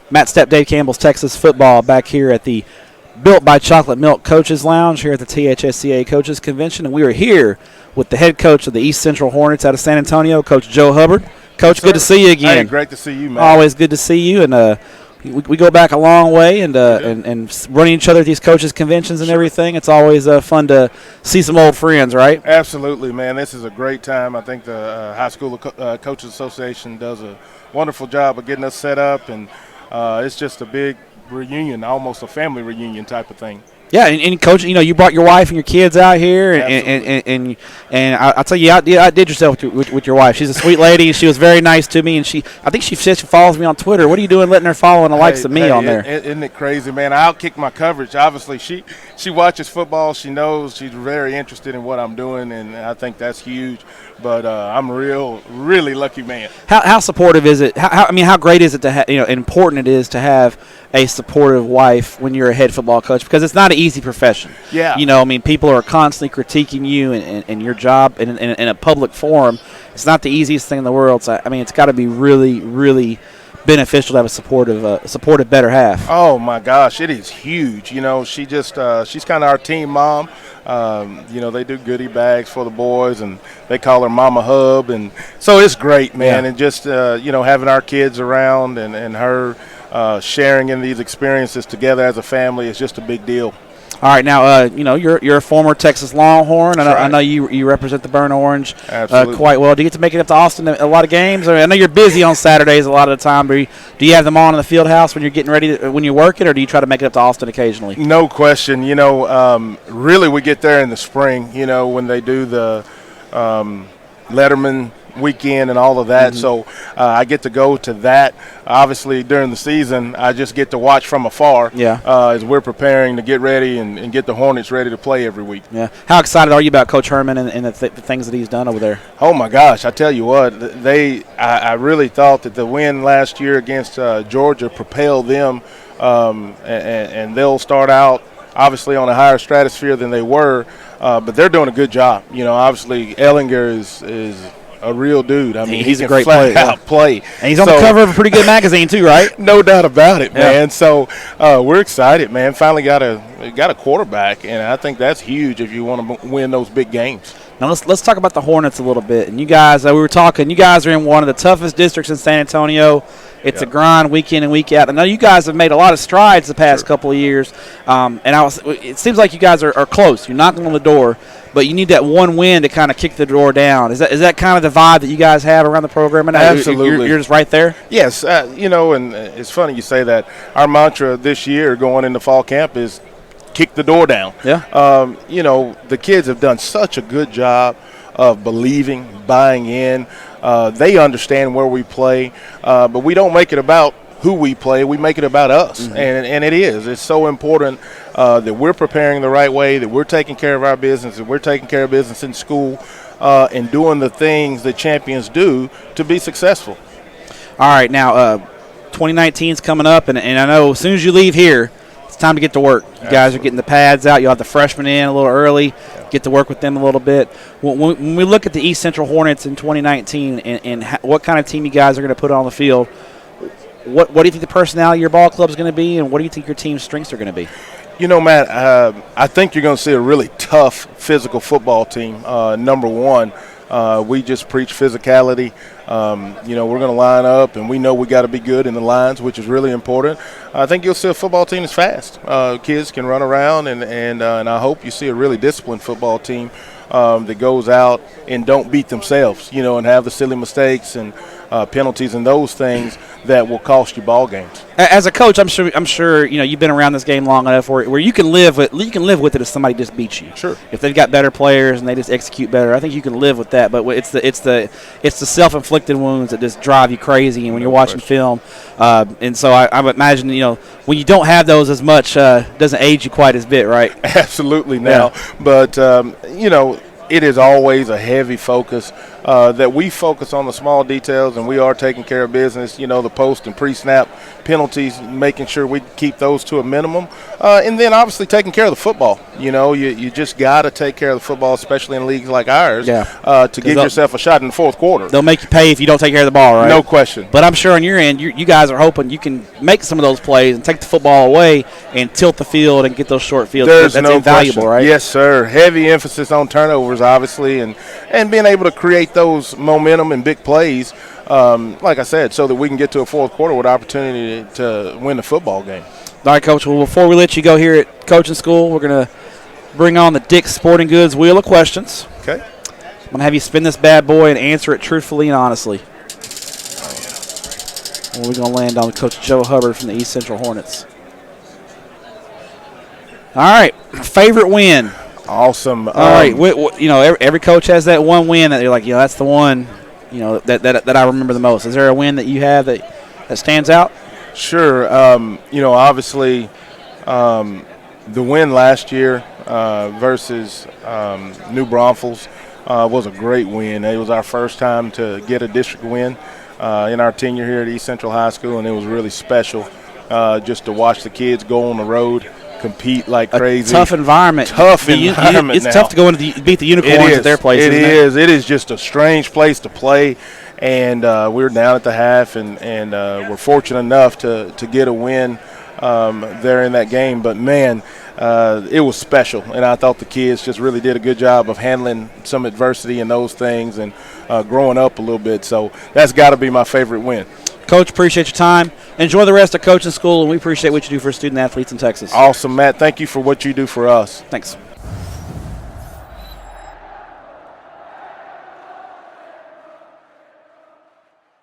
Matt Stepp, Dave Campbell's Texas Football back here at the Built by Chocolate Milk Coaches Lounge here at the THSCA Coaches Convention. And we are here with the head coach of the East Central Hornets out of San Antonio, Coach Joe Hubbard. Coach, good to see you again. Hey, great to see you, man. Always good to see you. And we go back a long way, and running each other at these coaches conventions and everything. It's always fun to see some old friends, right? Absolutely, man. This is a great time. I think the High School Coaches Association does a wonderful job of getting us set up, and it's just a big reunion, almost a family reunion type of thing. Yeah, and Coach, you brought your wife and your kids out here, and I'll tell you, outdid yourself with your wife. She's a sweet lady. She was very nice to me, and I think she says she follows me on Twitter. What are you doing letting her follow and the likes of me on there? Isn't it crazy, man? I outkick my coverage. Obviously, she watches football. She knows she's very interested in what I'm doing, and I think that's huge. But I'm really lucky man. How supportive is it? How great is it to have, important it is to have a supportive wife when you're a head football coach, because it's not an easy profession. Yeah. People are constantly critiquing you and your job in a public forum. It's not the easiest thing in the world. So, it's got to be really, really beneficial to have a supportive better half. Oh my gosh, it is huge. She's kind of our team mom. They do goodie bags for the boys, and they call her Mama Hub, and so it's great, man. Yeah. And just having our kids around and her sharing in these experiences together as a family is just a big deal. All right, now you're a former Texas Longhorn. I know you represent the Burnt Orange quite well. Do you get to make it up to Austin a lot of games? I know you're busy on Saturdays a lot of the time. But do you have them on in the field house when you're getting ready when you work it, or do you try to make it up to Austin occasionally? No question. Really we get there in the spring. When they do the Letterman weekend and all of that. Mm-hmm. So I get to go to that. Obviously during the season I just get to watch from afar as we're preparing to get ready and get the Hornets ready to play every week. Yeah. How excited are you about Coach Herman and the things that he's done over there? Oh my gosh, I tell you what, I really thought that the win last year against Georgia propelled them, and they'll start out obviously on a higher stratosphere than they were, but they're doing a good job. Obviously Ellinger is a real dude. He's a great player. And he's on the cover of a pretty good magazine too, right? No doubt about it, man. So we're excited, man. Finally got a quarterback, and I think that's huge if you want to win those big games. Now let's talk about the Hornets a little bit. And you guys, we were talking. You guys are in one of the toughest districts in San Antonio. It's a grind week in and week out. I know you guys have made a lot of strides the past couple of years, it seems like you guys are close. You're knocking on the door, but you need that one win to kind of kick the door down. Is that kind of the vibe that you guys have around the program? And absolutely, you're just right there. Yes, and it's funny you say that. Our mantra this year going into fall camp is kick the door down. Yeah. The kids have done such a good job of believing, buying in. They understand where we play, but we don't make it about who we play. We make it about us, mm-hmm. and it is. It's so important that we're preparing the right way, that we're taking care of our business, that we're taking care of business in school, and doing the things that champions do to be successful. All right, now 2019 is coming up, and I know as soon as you leave here, it's time to get to work. You guys are getting the pads out. You'll have the freshmen in a little early, get to work with them a little bit. When we look at the East Central Hornets in 2019 and what kind of team you guys are going to put on the field, what do you think the personality of your ball club is going to be, and what do you think your team's strengths are going to be? Matt, I think you're going to see a really tough physical football team, number one. We just preach physicality. We're going to line up, and we know we got to be good in the lines, which is really important. I think you'll see a football team that's fast. Kids can run around, and I hope you see a really disciplined football team that goes out and don't beat themselves, and have the silly mistakes and penalties and those things that will cost you ball games. As a coach, I'm sure you've been around this game long enough where you can live with it if somebody just beats you. Sure. If they've got better players and they just execute better, I think you can live with that. But it's the self-inflicted wounds that just drive you crazy. And when you're watching film, and so I would imagine when you don't have those as much, doesn't age you quite as bit, right? Absolutely now, but it is always a heavy focus that we focus on the small details and we are taking care of business. You know, the post and pre-snap penalties, making sure we keep those to a minimum, and then obviously taking care of the football. You know, you just got to take care of the football, especially in leagues like ours, to give yourself a shot in the fourth quarter. They'll make you pay if you don't take care of the ball, right? No question. But I'm sure on your end, you guys are hoping you can make some of those plays and take the football away and tilt the field and get those short fields. There's That's no invaluable, question. right? Yes, sir. Heavy emphasis on turnovers, obviously, and being able to create those momentum and big plays, like I said, so that we can get to a fourth quarter with opportunity to win the football game. All right, Coach. Well, before we let you go here at coaching school, we're going to bring on the Dick's Sporting Goods Wheel of Questions. Okay. I'm going to have you spin this bad boy and answer it truthfully and honestly. We're going to land on Coach Joe Hubbard from the East Central Hornets. All right, favorite win. Awesome. All right, you know, every coach has that one win that you're like, that's the one, you know, that I remember the most. Is there a win that you have that stands out? Sure. You know, obviously, the win last year versus New Braunfels was a great win. It was our first time to get a district win in our tenure here at East Central High School, and it was really special just to watch the kids go on the road, compete like crazy. Tough environment. It's now. tough to go into beat the Unicorns at their place. It is just a strange place to play, and we were down at the half, and we're fortunate enough to get a win there in that game. But man, it was special, and I thought the kids just really did a good job of handling some adversity and those things, and growing up a little bit. So that's got to be my favorite win. Coach, appreciate your time. Enjoy the rest of coaching school, and we appreciate what you do for student athletes in Texas. Awesome, Matt. Thank you for what you do for us. Thanks.